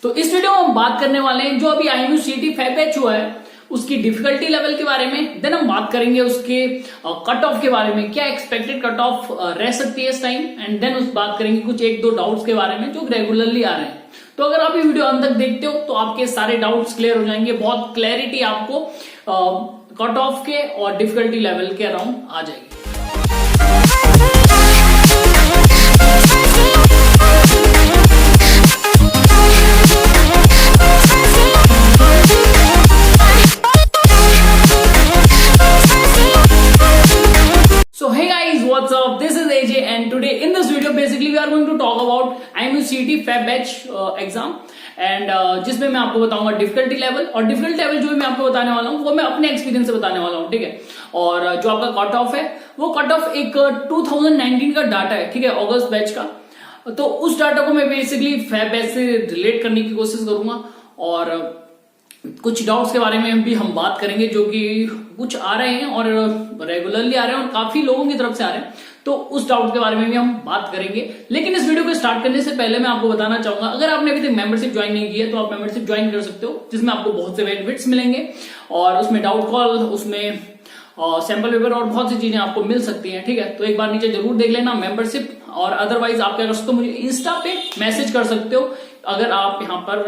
तो इस वीडियो में हम बात करने वाले हैं जो अभी IIMU CET फैब बैच हुआ है उसकी डिफिकल्टी लेवल के बारे में। देन हम बात करेंगे उसके कट ऑफ के बारे में, क्या एक्सपेक्टेड कट ऑफ रह सकती है इस टाइम। एंड देन उस बात करेंगे कुछ एक दो डाउट्स के बारे में जो रेगुलरली आ रहे हैं। तो अगर आप ये वीडियो अंत तक देखते हो तो आपके सारे डाउट्स क्लियर हो जाएंगे, बहुत क्लैरिटी आपको कट ऑफ के और डिफिकल्टी लेवल के अराउंड आ जाएगी। So hey guys, what's up? This is AJ and today in this video basically we are going to talk about IIMU CET Feb Batch exam and जिसमें मैं आपको बताऊंगा difficulty level. और difficulty level जो मैं आपको बताने वाला हूँ वो मैं अपने एक्सपीरियंस से बताने वाला हूँ, ठीक है। और जो आपका कट ऑफ है वो कट ऑफ एक 2019 का डाटा है, ठीक है, अगस्त बैच का। तो उस डाटा को मैं बेसिकली फैब बैच से रिलेट करने की कोशिश करूंगा और कुछ डाउट्स के बारे में भी हम बात करेंगे जो कि कुछ आ रहे हैं और रेगुलरली आ रहे हैं और काफी लोगों की तरफ से आ रहे हैं। तो उस डाउट के बारे में भी हम बात करेंगे। लेकिन इस वीडियो को स्टार्ट करने से पहले मैं आपको बताना चाहूंगा, अगर आपने अभी तक मेंबरशिप ज्वाइन नहीं की है तो आप मेंबरशिप ज्वाइन कर सकते हो, जिसमें आपको बहुत से बेनिफिट्स मिलेंगे और उसमें डाउट कॉल, उसमें सैंपल पेपर और बहुत सी चीजें आपको मिल सकती हैं, ठीक है। तो एक बार नीचे जरूर देख लेना मेंबरशिप। और अदरवाइज आप क्या कर सकते हो, मुझे इंस्टा पे मैसेज कर सकते हो अगर आप यहाँ पर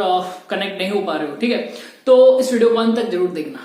कनेक्ट नहीं हो पा रहे हो, ठीक है। तो इस वीडियो को अंत तक जरूर देखना।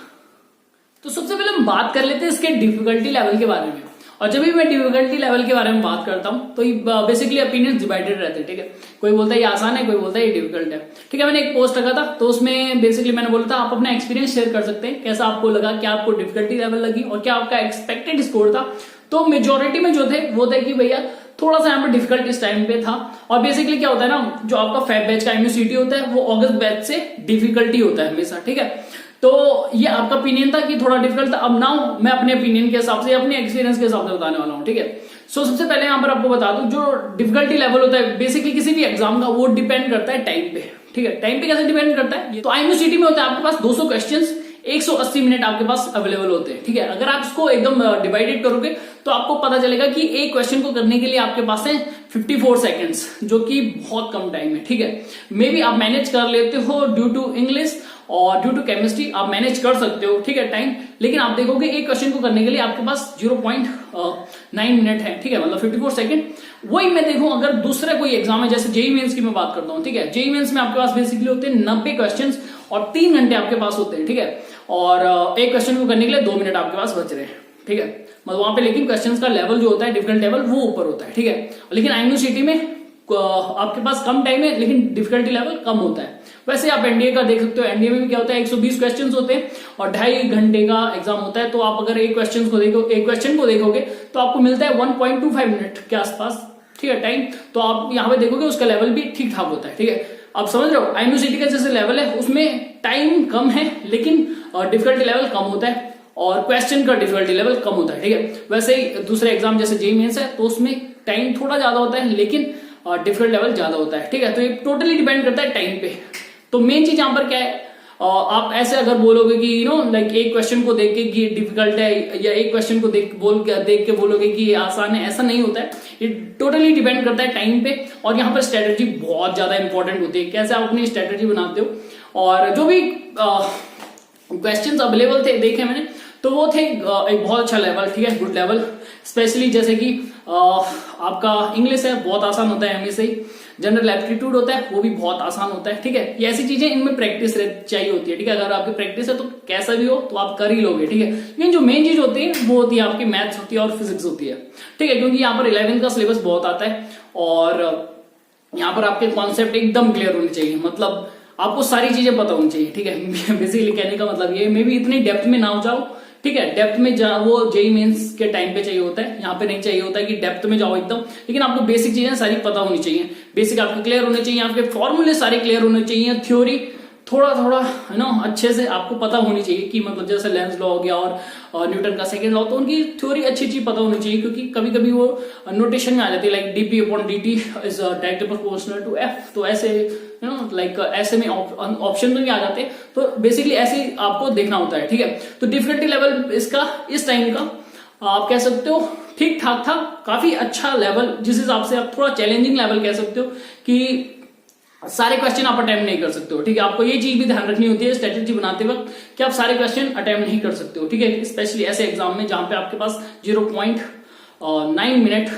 तो सबसे पहले हम बात कर लेते हैं इसके डिफिकल्टी लेवल के बारे में। और जब भी मैं डिफिकल्टी लेवल के बारे में बात करता हूं तो बेसिकली ओपिनियन डिवाइडेड रहते हैं, ठीक है। कोई बोलता है ये आसान है, कोई बोलता है ये डिफिकल्ट है, ठीक है। मैंने एक पोस्ट रखा था तो उसमें बेसिकली मैंने बोला था आप अपना एक्सपीरियंस शेयर कर सकते हैं, कैसा आपको लगा, क्या आपको डिफिकल्टी लेवल लगी और क्या आपका एक्सपेक्टेड स्कोर था। तो मेजोरिटी में जो थे वो थे कि भैया थोड़ा सा यहाँ पे डिफिकल्ट इस टाइम पे था। और बेसिकली क्या होता है ना, जो आपका फैब बैच का IIMU CET होता है वो अगस्त बैच से डिफिकल्टी होता है हमेशा, ठीक है। तो ये आपका ओपिनियन था कि थोड़ा डिफिकल्ट था। अब नाउ मैं अपने ओपिनियन के हिसाब से, अपने एक्सपीरियंस के हिसाब से बताने वाला हूँ, ठीक है। सो सबसे पहले यहाँ पर आपको बता दूं जो डिफिकल्टी लेवल होता है बेसिकली किसी भी एग्जाम का वो डिपेंड करता है टाइम पे, ठीक है। टाइम पे कैसे डिपेंड करता है, तो IIMU CET में होता है आपके पास 200 क्वेश्चंस, 180 मिनट आपके पास अवेलेबल होते हैं, ठीक है। अगर आप इसको एकदम डिवाइडेड करोगे तो आपको पता चलेगा कि एक क्वेश्चन को करने के लिए आपके पास है 54 सेकंड्स, जो कि बहुत कम टाइम है, ठीक है। मे बी आप मैनेज कर लेते हो ड्यू टू इंग्लिश और ड्यू टू केमिस्ट्री, आप मैनेज कर सकते हो, ठीक है, टाइम। लेकिन आप देखोगे एक क्वेश्चन को करने के लिए आपके पास 0.9 मिनट है, ठीक है, मतलब 54 सेकंड। वही मैं देखूं अगर दूसरा कोई एग्जाम है, जैसे जेईई मेंस की मैं बात करता हूं, ठीक है। जेईई मेंस में आपके पास बेसिकली होते हैं 90 क्वेश्चन और 3 घंटे आपके पास होते हैं, ठीक है। और एक क्वेश्चन को करने के लिए 2 मिनट आपके पास बच रहे हैं, ठीक है। मतलब वहां पे लेकिन क्वेश्चंस का लेवल जो होता है डिफिकल्ट लेवल वो ऊपर होता है, ठीक है। लेकिन IIMU CET में आपके पास कम टाइम है लेकिन डिफिकल्टी लेवल कम होता है। वैसे आप एनडीए का देख सकते हो, एनडीए में भी क्या होता है 120 क्वेश्चंस होते हैं और 2.5 घंटे का एग्जाम होता है। तो आप अगर एक क्वेश्चन को देखोगे तो आपको मिलता है 1.25 मिनट के आसपास, ठीक है, टाइम। तो आप यहाँ पे देखोगे उसका लेवल भी ठीक ठाक होता है, ठीक है। आप समझ रहे हो IIMU CET का जैसे लेवल है उसमें टाइम कम है लेकिन डिफिकल्टी लेवल कम होता है और क्वेश्चन का डिफिकल्टी लेवल कम होता है, ठीक है। वैसे ही दूसरे एग्जाम जैसे जेईई मेंस है तो उसमें टाइम थोड़ा ज्यादा होता है लेकिन डिफिकल्ट लेवल ज्यादा होता है, ठीक है। तो ये टोटली डिपेंड करता है टाइम पे। तो मेन चीज यहां पर क्या है, आप ऐसे अगर बोलोगे कि लाइक एक क्वेश्चन को देख के कि डिफिकल्ट है या एक क्वेश्चन को देख के बोलोगे कि ये आसान है, ऐसा नहीं होता है। ये टोटली डिपेंड करता है टाइम पे और यहाँ पर स्ट्रेटेजी बहुत ज्यादा इंपॉर्टेंट होती है, कैसे आप अपनी स्ट्रेटेजी बनाते हो। और जो भी क्वेश्चंस अवेलेबल थे देखे मैंने तो वो थे एक बहुत अच्छा लेवल, ठीक है, गुड लेवल। स्पेशली जैसे कि आपका इंग्लिश है बहुत आसान होता है हमेशा ही, जनरल एप्टीट्यूड होता है वो भी बहुत आसान होता है, ठीक है। ये ऐसी चीजें इनमें प्रैक्टिस चाहिए होती है, ठीक है। अगर आपकी प्रैक्टिस है तो कैसा भी हो तो आप कर ही लोगे, ठीक है। लेकिन जो मेन चीज होती है वो होती है आपकी मैथ्स होती है और फिजिक्स होती है, ठीक है, क्योंकि यहाँ पर 11th का सिलेबस बहुत आता है और यहाँ पर आपके कॉन्सेप्ट एकदम क्लियर होने चाहिए, मतलब आपको सारी चीजें पता होनी चाहिए, ठीक है। बेसिकली कहने का मतलब ये मे भी इतनी डेप्थ में ना हो जाओ, ठीक है। डेप्थ में वो जेईई मेंस के टाइम पे चाहिए होता है, यहाँ पे नहीं चाहिए होता है कि डेप्थ में जाओ एकदम। लेकिन आपको बेसिक चीजें सारी पता होनी चाहिए, बेसिक आपको क्लियर होने चाहिए, आपके फॉर्मूले सारे क्लियर होने चाहिए, थ्योरी थोड़ा थोड़ा है ना अच्छे से आपको पता होनी चाहिए कि मतलब जैसे लेंस लॉ हो गया और न्यूटन का सेकंड लॉ, तो उनकी थ्योरी अच्छी पता होनी चाहिए। क्योंकि कभी कभी वो नोटेशन में आ जाती है like dp/dt is directly proportional to f, तो ऐसे लाइक ऐसे में ऑप्शन में भी आ जाते हैं। तो बेसिकली ऐसे आपको देखना होता है, ठीक है। तो डिफिकल्टी लेवल इसका इस टाइम का आप कह सकते हो ठीक ठाक था, काफी अच्छा लेवल, जिस हिसाब से आप थोड़ा चैलेंजिंग लेवल कह सकते हो कि सारे क्वेश्चन आप अटेम्प्ट नहीं कर सकते हो, ठीक है। आपको ये चीज भी ध्यान रखनी होती है स्ट्रेटेजी बनाते वक्त कि आप सारे क्वेश्चन अटेम्प्ट नहीं कर सकते हो, ठीक है। स्पेशली ऐसे एग्जाम में जहां पे आपके पास 0.9 मिनट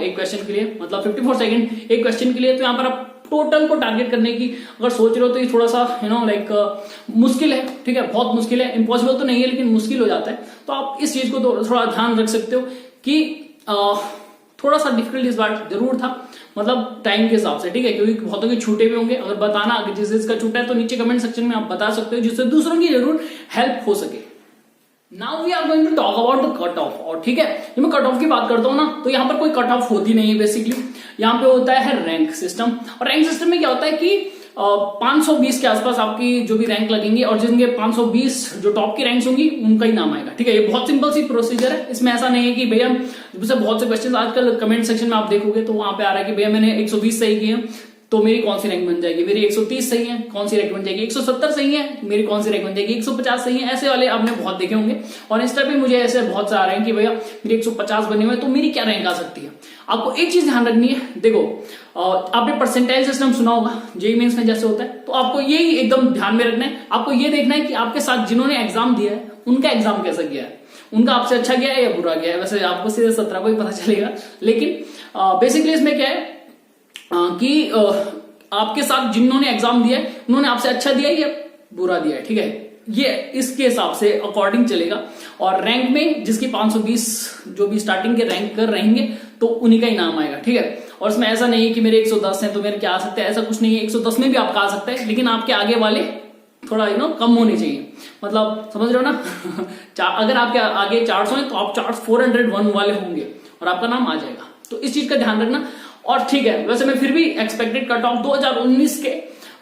एक क्वेश्चन के लिए, मतलब 54 सेकंड एक क्वेश्चन के लिए, तो यहाँ पर आप टोटल को टारगेट करने की अगर सोच रहे हो तो ये थोड़ा सा मुश्किल है, ठीक है। बहुत मुश्किल है, इम्पॉसिबल तो नहीं है लेकिन मुश्किल हो जाता है। तो आप इस चीज को थोड़ा ध्यान रख सकते हो कि थोड़ा सा डिफिकल्ट इस बार जरूर था, मतलब टाइम के हिसाब से, ठीक है, क्योंकि बहुतों के छूटे भी होंगे। अगर बताना अगर जिस जिसका छूटा है तो नीचे कमेंट सेक्शन में आप बता सकते हो, जिससे दूसरों की जरूर हेल्प हो सके। Now we are going to talk about the cut off. और ठीक है, जब मैं कट ऑफ की बात करता हूं ना, तो यहाँ पर कोई कट ऑफ होती नहीं है बेसिकली। यहाँ पे होता है रैंक सिस्टम, और रैंक सिस्टम में क्या होता है कि 520 के आसपास आपकी जो भी रैंक लगेंगे, और जिनके 520 जो टॉप की रैंक्स होंगी उनका ही नाम आएगा, ठीक है। ये बहुत सिंपल सी प्रोसीजर है। इसमें ऐसा नहीं है कि भैया, जैसे बहुत से क्वेश्चन आजकल कमेंट सेक्शन में आप देखोगे तो वहां पे आ रहा है कि भैया मैंने 120 सही किए तो मेरी कौन सी रैंक बन जाएगी, मेरी 130 सही है कौन सी रैंक बन जाएगी, 170 सही है मेरी कौन सी रैंक बन जाएगी, 150 सही है। ऐसे वाले आपने बहुत देखे होंगे, और इंस्टा पे मुझे ऐसे बहुत से आ रहे हैं कि भैया मेरी 150 बने हुए तो मेरी क्या रैंक आ सकती है। आपको एक चीज ध्यान रखनी है, देखो आपने परसेंटाइल सिस्टम सुना होगा जेईई मेंस में जैसे होता है, तो आपको यही एकदम ध्यान में रखना है। आपको ये देखना है कि आपके साथ जिन्होंने एग्जाम दिया है उनका एग्जाम कैसा गया है, उनका आपसे अच्छा गया है या बुरा गया है। वैसे आपको सीधे 17 को ही पता चलेगा, लेकिन बेसिकली इसमें क्या है कि आपके साथ जिन्होंने एग्जाम दिया है उन्होंने आपसे अच्छा दिया है या बुरा दिया है, ठीक है। ये इसके हिसाब से अकॉर्डिंग चलेगा। और रैंक में जिसकी 520 जो भी स्टार्टिंग के रैंक कर रहेंगे तो उन्हीं का ही नाम आएगा, ठीक है। और इसमें ऐसा नहीं है कि मेरे 110 है तो मेरे क्या आ सकते हैं, ऐसा कुछ नहीं है। 110 में भी आपका आ सकता है, लेकिन आपके आगे वाले थोड़ा कम होने चाहिए, मतलब समझ रहे हो ना। अगर आपके आगे 400 है तो आप 401 वाले होंगे और आपका नाम आ जाएगा। तो इस चीज का ध्यान रखना। और ठीक है, वैसे मैं फिर भी एक्सपेक्टेड कट ऑफ 2019 के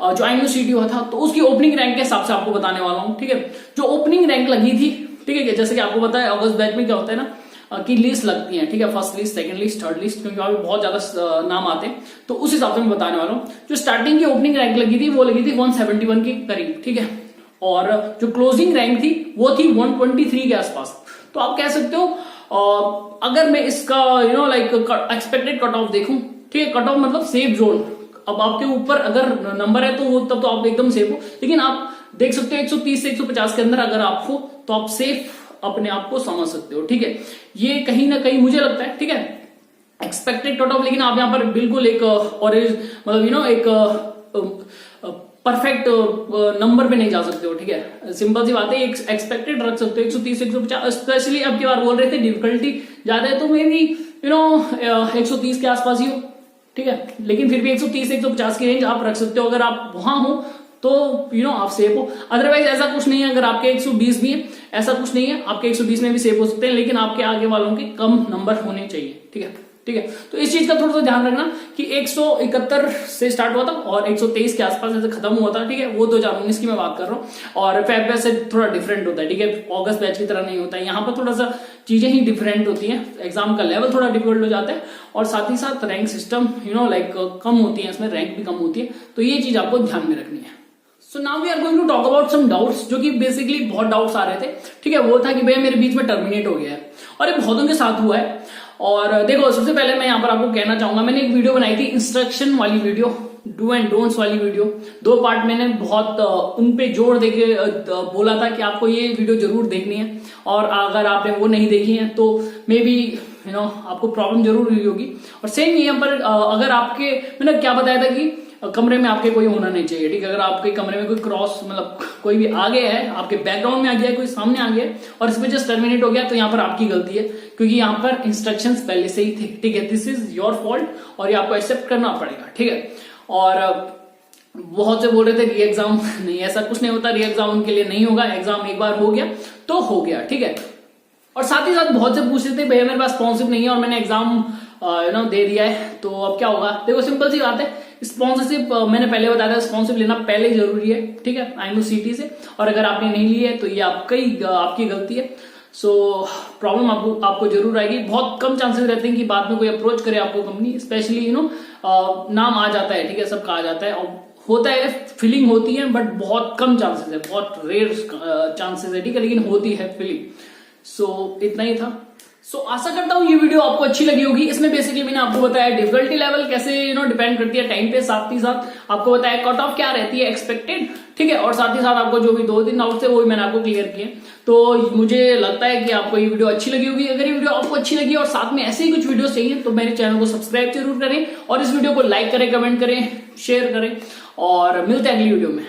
जो IMUCT हुआ था तो उसकी ओपनिंग रैंक के हिसाब से आपको बताने वाला हूं, ठीक है। जो ओपनिंग रैंक लगी थी, ठीक है, जैसे कि आपको पता है अगस्त बैच में क्या होता है ना कि लिस्ट लगती है, ठीक है, first list, second list, third list, क्योंकि वहां पे बहुत ज्यादा नाम आते हैं, तो उस हिसाब से मैं बताने वाला हूँ। जो स्टार्टिंग की ओपनिंग रैंक लगी थी वो लगी थी 171 के करीब, ठीक है, और जो क्लोजिंग रैंक थी वो थी 123 के आसपास। तो आप कह सकते हो अगर मैं इसका एक्सपेक्टेड कट ऑफ देखूं, ठीक है, कट ऑफ मतलब सेफ जोन, अब आपके ऊपर अगर नंबर है तो वो तब तो आप एकदम सेफ हो, लेकिन आप देख सकते हो 130 से 150 के अंदर अगर आप हो तो आप सेफ अपने आप को समझ सकते हो, ठीक है। ये कहीं ना कहीं मुझे लगता है, ठीक है, एक्सपेक्टेड कट ऑफ, लेकिन आप यहाँ पर बिल्कुल एक ऑरेंज मतलब एक परफेक्ट नंबर पे नहीं जा सकते हो, ठीक है। सिंपल सी बात है, एक्सपेक्टेड रख सकते हो 130 से 150। स्पेशली अब की बार बोल रहे थे डिफिकल्टी ज्यादा है तो मे बी 130 के आसपास ही हो, ठीक है, लेकिन फिर भी 130 से 150 की रेंज आप रख सकते हो। अगर आप वहां हो तो आप सेफ हो। अदरवाइज ऐसा कुछ नहीं है, अगर आपके 120 भी है ऐसा कुछ नहीं है, आपके 120 में भी सेफ हो सकते हैं, लेकिन आपके आगे वालों के कम नंबर होने चाहिए, ठीक है, ठीक है। तो इस चीज का थोड़ा सा ध्यान रखना कि 171 से स्टार्ट हुआ था और 123 के आसपास ऐसे खत्म हुआ था, ठीक है। वो 2019 की मैं बात कर रहा हूँ, और फेब बैच से थोड़ा डिफरेंट होता है, ठीक है, अगस्त बैच की तरह नहीं होता है। यहाँ पर थोड़ा सा चीजें ही डिफरेंट होती हैं, एग्जाम का लेवल थोड़ा डिफिकल्ट हो जाता है, और साथ ही साथ रैंक सिस्टम कम होती है, इसमें रैंक भी कम होती है। तो ये चीज आपको ध्यान में रखनी है। So now we are going to talk about some doubts, जो कि बेसिकली बहुत डाउट्स आ रहे थे, ठीक है। वो था कि भैया मेरे बीच में टर्मिनेट हो गया है, और ये बहुतों के साथ हुआ है। और देखो, सबसे पहले मैं यहाँ पर आपको कहना चाहूंगा, मैंने एक वीडियो बनाई थी इंस्ट्रक्शन वाली वीडियो, डू एंड डोंट्स वाली वीडियो, 2 पार्ट मैंने बहुत उन पे जोर देके बोला था कि आपको ये वीडियो जरूर देखनी है, और अगर आपने वो नहीं देखी है तो मे बी आपको प्रॉब्लम जरूर हुई होगी। और सेम यहाँ पर अगर आपके, मैंने क्या बताया था कि कमरे में आपके कोई होना नहीं चाहिए, ठीक है। अगर आपके कमरे में कोई क्रॉस मतलब कोई भी आ गया है, आपके बैकग्राउंड में आ गया है, कोई सामने आ गया है और इस वजह से टर्मिनेट हो गया, तो यहाँ पर आपकी गलती है, क्योंकि यहाँ पर इंस्ट्रक्शंस पहले से ही थे, ठीक है। दिस इज योर फॉल्ट और ये आपको एक्सेप्ट करना पड़ेगा, ठीक है। और बहुत से बोल रहे थे री एग्जाम, नहीं, ऐसा कुछ नहीं होता, री एग्जाम उनके लिए नहीं होगा। एग्जाम एक बार हो गया तो हो गया, ठीक है। और साथ ही साथ बहुत से पूछ रहे थे भैया मेरे पास स्पॉन्सरशिप नहीं है और मैंने एग्जाम दे दिया है तो अब क्या होगा। देखो सिंपल सी बात है, स्पॉन्सरशिप मैंने पहले बताया था, स्पॉन्सरशिप लेना पहले जरूरी है, ठीक है, IMUCT से। और अगर आपने नहीं ली है तो ये आपकी गलती है। सो प्रॉब्लम आपको जरूर आएगी। बहुत कम चांसेस रहते हैं कि बाद में कोई अप्रोच करे आपको कंपनी, स्पेशली नाम आ जाता है, ठीक है, सबका आ जाता है, और होता है, फीलिंग होती है, बट बहुत कम चांसेस है, बहुत रेयर चांसेस है, ठीक है, लेकिन होती है फीलिंग। सो इतना ही था। सो आशा करता हूँ ये वीडियो आपको अच्छी लगी होगी। इसमें बेसिकली मैंने आपको बताया डिफिकल्टी लेवल कैसे डिपेंड करती है टाइम पे, साथ ही साथ आपको बताया कट ऑफ क्या रहती है एक्सपेक्टेड, ठीक है, और साथ ही साथ आपको जो भी 2-3 डाउट थे वो भी मैंने आपको क्लियर किए। तो मुझे लगता है कि आपको ये वीडियो अच्छी लगी होगी। अगर ये वीडियो आपको अच्छी लगी और साथ में ऐसे ही कुछ वीडियो चाहिए तो मेरे चैनल को सब्सक्राइब जरूर करें और इस वीडियो को लाइक करें, कमेंट करें, शेयर करें और मिलते हैं अगली वीडियो में।